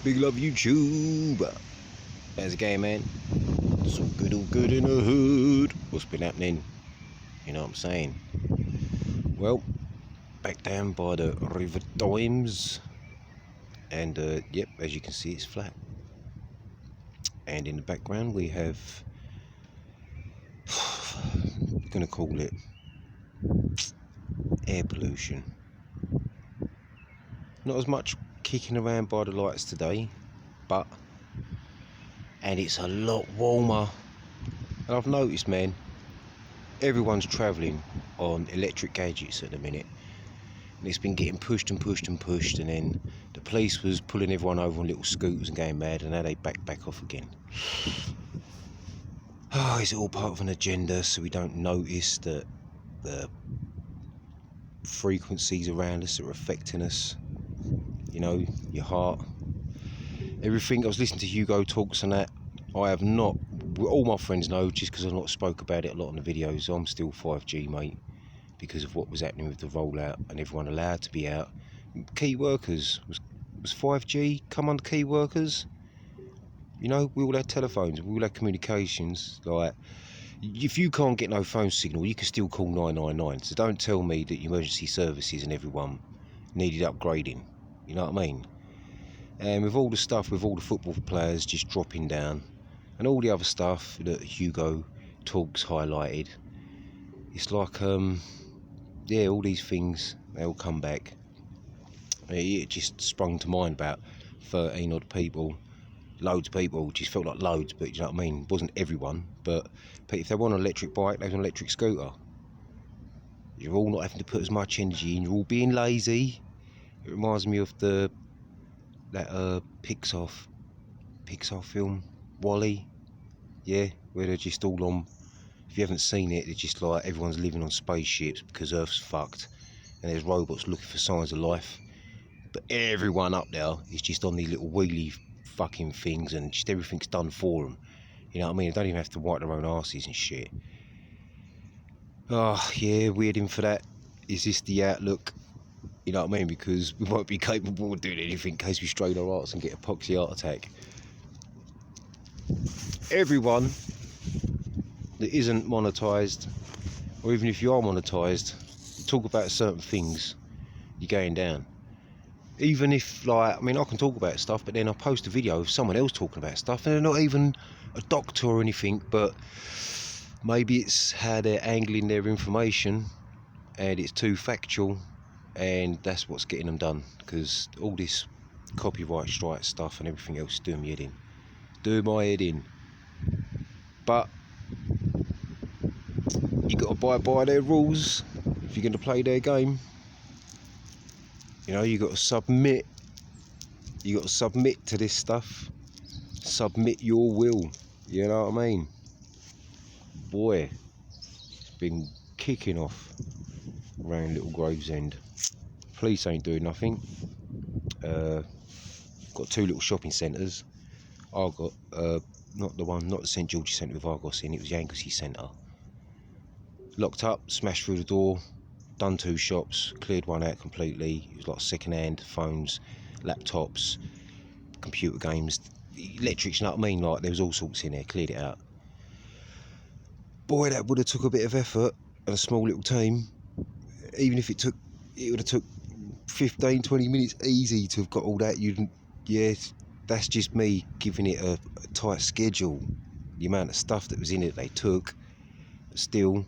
Big love YouTube. How's it going, man? It's all good in the hood. What's been happening? You know what I'm saying? Well, back down by the River Thames, and yep, as you can see, it's flat. And in the background, we have, I'm gonna call it air pollution. Not as much kicking around by the lights today, and it's a lot warmer. And I've noticed, man, everyone's travelling on electric gadgets at the minute, and it's been getting pushed and pushed and pushed, and then the police was pulling everyone over on little scooters and going mad, and now they back off again. Oh, is it all part of an agenda so we don't notice that the frequencies around us are affecting us? You know, your heart, everything. I was listening to Hugo Talks and that. I have not, all my friends know, just because I've not spoke about it a lot in the videos, I'm still 5G, mate, because of what was happening with the rollout and everyone allowed to be out. Key workers, was 5G come under key workers? You know, we all had telephones, we all had communications. Like, if you can't get no phone signal, you can still call 999. So don't tell me that emergency services and everyone needed upgrading. You know what I mean? And with all the stuff, with all the football players just dropping down, and all the other stuff that Hugo Talks highlighted, it's like, yeah, all these things, they all come back. It just sprung to mind about 13 odd people, loads of people, just felt like loads, but you know what I mean, it wasn't everyone, but if they want an electric bike, they want an electric scooter. You're all not having to put as much energy in, you're all being lazy. It reminds me of that Pixar film, WALL-E, yeah, where they're just all on, if you haven't seen it, it's just like everyone's living on spaceships because Earth's fucked, and there's robots looking for signs of life, but everyone up there is just on these little wheelie fucking things, and just everything's done for them. You know what I mean? They don't even have to wipe their own asses and shit. Oh yeah, weirding for that. Is this the outlook? You know what I mean? Because we won't be capable of doing anything in case we strain our hearts and get a poxy heart attack. Everyone that isn't monetised, or even if you are monetised, talk about certain things, you're going down. Even if, like, I mean, I can talk about stuff, but then I post a video of someone else talking about stuff, and they're not even a doctor or anything, but maybe it's how they're angling their information, and it's too factual, and that's what's getting them done, because all this copyright strike stuff and everything else is doing my head in. Doing my head in. But you got to abide by their rules if you're going to play their game. You know, you got to submit. You got to submit to this stuff. Submit your will. You know what I mean? Boy, it's been kicking off around Little Gravesend. Police ain't doing nothing. Got two little shopping centres. Argos, not the St George's Centre with Argos in, it was the Anglesey Centre. Locked up, smashed through the door, done two shops, cleared one out completely. It was like second-hand phones, laptops, computer games, electrics, you know what I mean? Like, there was all sorts in there, cleared it out. Boy, that would have took a bit of effort and a small little team. Even if it would have took 15-20 minutes easy to have got all that. Yeah, that's just me giving it a tight schedule. The amount of stuff that was in it they took, but still,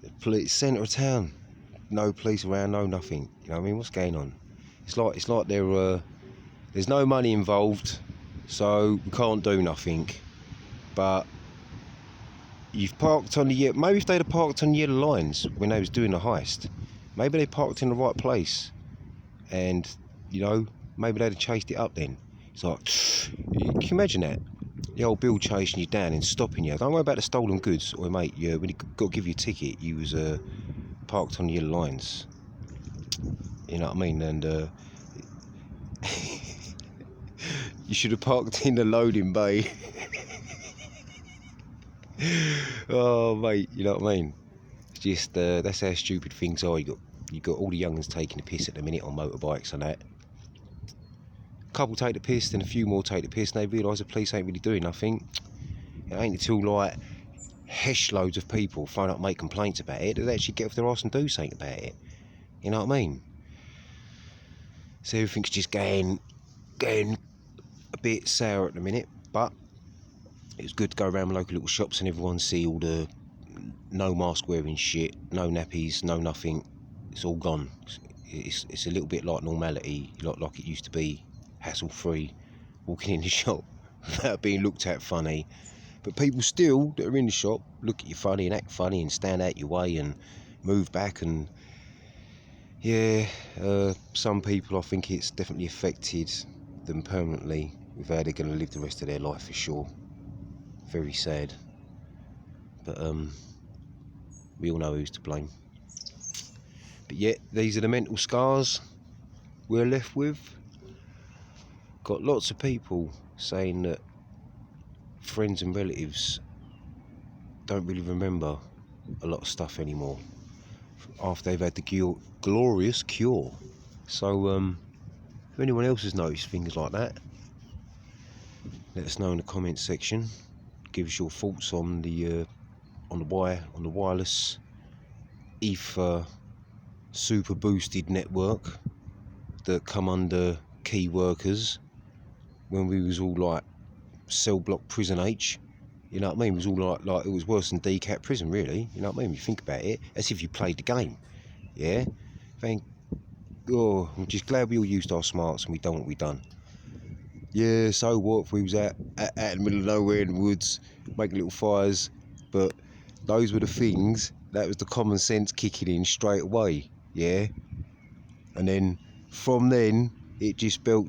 the police, centre of town, no police around, no nothing. You know what I mean? What's going on? It's like there's no money involved, so we can't do nothing. But you've parked on the, maybe if they'd have parked on the yellow lines when they was doing the heist, maybe they parked in the right place, and you know, maybe they'd have chased it up then. It's like, can you imagine that? The old Bill chasing you down and stopping you. Don't worry about the stolen goods. Or mate, when he got to give you a ticket, you was parked on the yellow lines. You know what I mean? And you should have parked in the loading bay. Oh mate, you know what I mean? It's just that's how stupid things are. You got all the young'uns taking the piss at the minute on motorbikes and that. A couple take the piss, then a few more take the piss, and they realise the police ain't really doing nothing. It ain't until like hesh loads of people phone up and make complaints about it that they actually get off their arse and do something about it. You know what I mean? So everything's just going a bit sour at the minute, but it was good to go around local little shops and everyone see all the no mask wearing shit, no nappies, no nothing. It's all gone. It's a little bit like normality, like it used to be, hassle free, walking in the shop without being looked at funny. But people still that are in the shop look at you funny and act funny and stand out your way and move back, and yeah, some people, I think it's definitely affected them permanently with how they're going to live the rest of their life, for sure. Very sad, but we all know who's to blame. But yet, these are the mental scars we're left with. Got lots of people saying that friends and relatives don't really remember a lot of stuff anymore after they've had the glorious cure. So if anyone else has noticed things like that, let us know in the comments section. Give us your thoughts on the wireless ether super boosted network that come under key workers when we was all like cell block prison age. You know what I mean? It was all like it was worse than DCAT prison, really. You know what I mean? When you think about it, as if you played the game. Yeah. I'm just glad we all used our smarts and we done what we done. Yeah, so what if we was out in the middle of nowhere in the woods making little fires? But those were the things, that was the common sense kicking in straight away. Yeah. And then from then it just built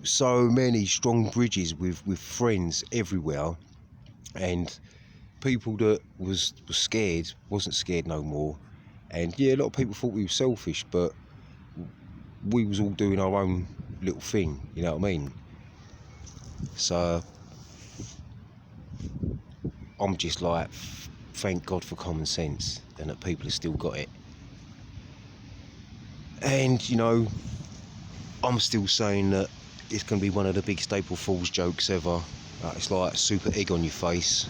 so many strong bridges with friends everywhere, and people that was scared wasn't scared no more. And yeah, a lot of people thought we were selfish, but we was all doing our own little thing, you know what I mean? So I'm just like, thank God for common sense and that people have still got it. And you know, I'm still saying that it's going to be one of the big April Fool's jokes ever. It's like super egg on your face.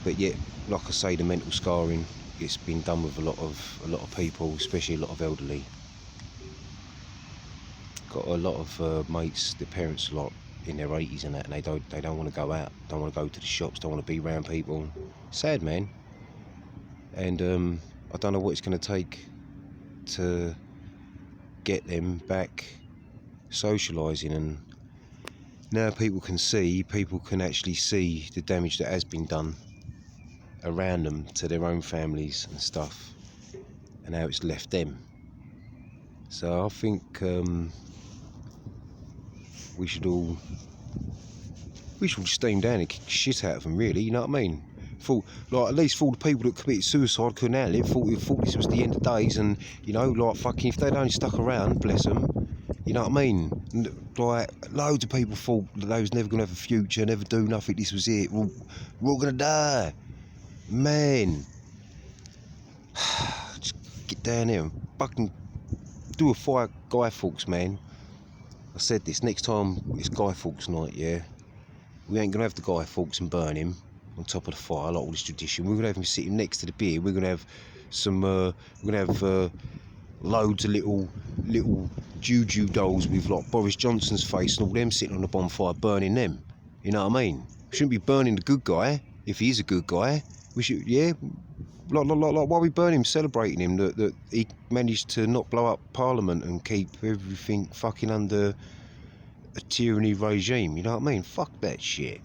But yet, like I say, the mental scarring, it's been done with a lot of people, especially a lot of elderly. Got a lot of mates, their parents a lot in their 80s and that, and they don't want to go out, don't want to go to the shops, don't want to be around people. Sad, man. And I don't know what it's going to take to get them back socialising, and now people can actually see the damage that has been done around them to their own families and stuff, and how it's left them. So I think we should steam down and kick the shit out of them, really, you know what I mean? At least for the people that committed suicide couldn't handle it, thought this was the end of days, and you know, like fucking, if they'd only stuck around, bless them, you know what I mean? Like, loads of people thought that they was never going to have a future, never do nothing, this was it, we're all going to die. Man, just get down there and fucking do a fire, Guy Fawkes, man. I said this, next time it's Guy Fawkes night, yeah, we ain't going to have the Guy Fawkes and burn him on top of the fire like all this tradition. We're going to have him sitting next to the beer. We're going to have some, loads of little juju dolls with like Boris Johnson's face and all them sitting on the bonfire, burning them. You know what I mean? We shouldn't be burning the good guy, if he is a good guy. We should, yeah, like why we burn him, celebrating him, that he managed to not blow up Parliament and keep everything fucking under a tyranny regime, you know what I mean? Fuck that shit.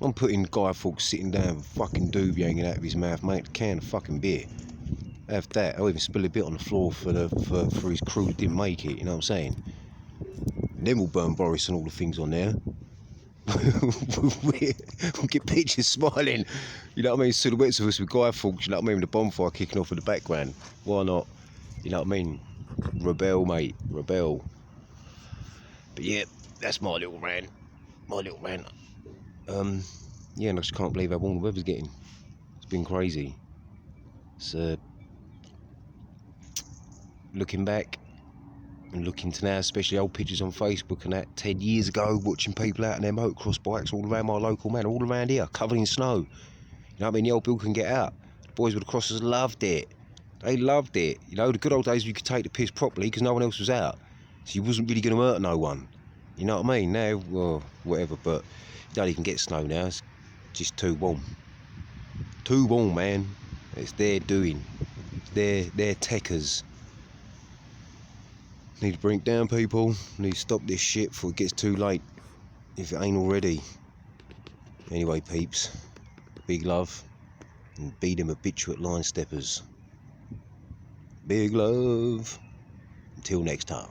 I'm putting Guy Fawkes sitting down with a fucking doobie hanging out of his mouth, mate, a can of fucking beer. Have that. I'll even spill a bit on the floor for his crew that didn't make it, you know what I'm saying? And then we'll burn Boris and all the things on there. We'll get pictures smiling, you know what I mean? Silhouettes of us with Guy Fawkes, you know what I mean? With the bonfire kicking off in the background. Why not? You know what I mean? Rebel, mate, rebel. But yeah, that's my little rant. Yeah, and I just can't believe how warm the weather's getting. It's been crazy. So, looking back, and looking to now, especially old pictures on Facebook and that 10 years ago, watching people out on their motocross bikes all around my local man, all around here, covered in snow. You know what I mean? The old Bill can get out. The boys with the crossers loved it. They loved it. You know, the good old days you could take the piss properly because no one else was out. So you wasn't really going to hurt no one. You know what I mean? Now, well, whatever, but you don't even get snow now. It's just too warm. Too warm, man. It's their doing. It's their techers. Need to bring it down, people. Need to stop this shit before it gets too late. If it ain't already. Anyway, peeps. Big love. And be them habituate line steppers. Big love. Until next time.